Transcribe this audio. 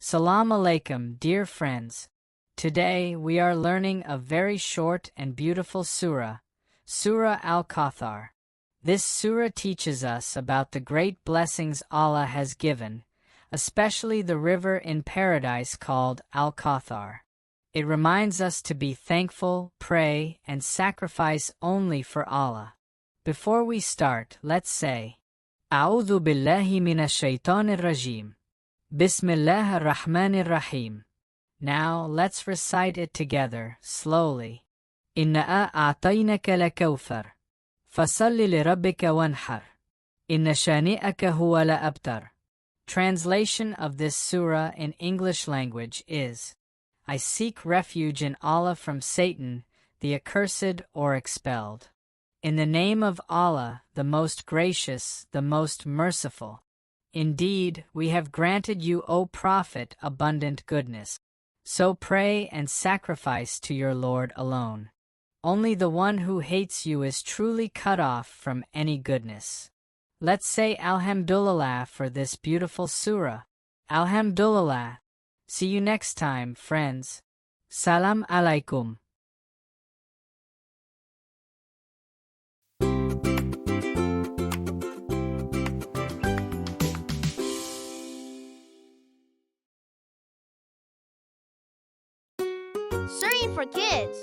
Salam Alaikum, dear friends. Today we are learning a very short and beautiful surah, Surah Al-Kawthar. This surah teaches us about the great blessings Allah has given, especially the river in paradise called Al-Kawthar. It reminds us to be thankful, pray, and sacrifice only for Allah. Before we start, let's say, billahi minash-shaytanir-rajeem. Bismillahir-rahmanir-raheem. Now let's recite it together, slowly. taynaakal-kawthar. Fasalli rabbika wanhar. Shani-aka huwal-abtar. Translation of this surah in English language is, I seek refuge in Allah from Satan, the accursed or expelled. In the name of Allah, the most gracious, the most merciful. Indeed, we have granted you, O Prophet, abundant goodness. So pray and sacrifice to your Lord alone. Only the one who hates you is truly cut off from any goodness. Let's say Alhamdulillah for this beautiful surah. Alhamdulillah. See you next time, friends. Salam Alaikum. Serene for kids.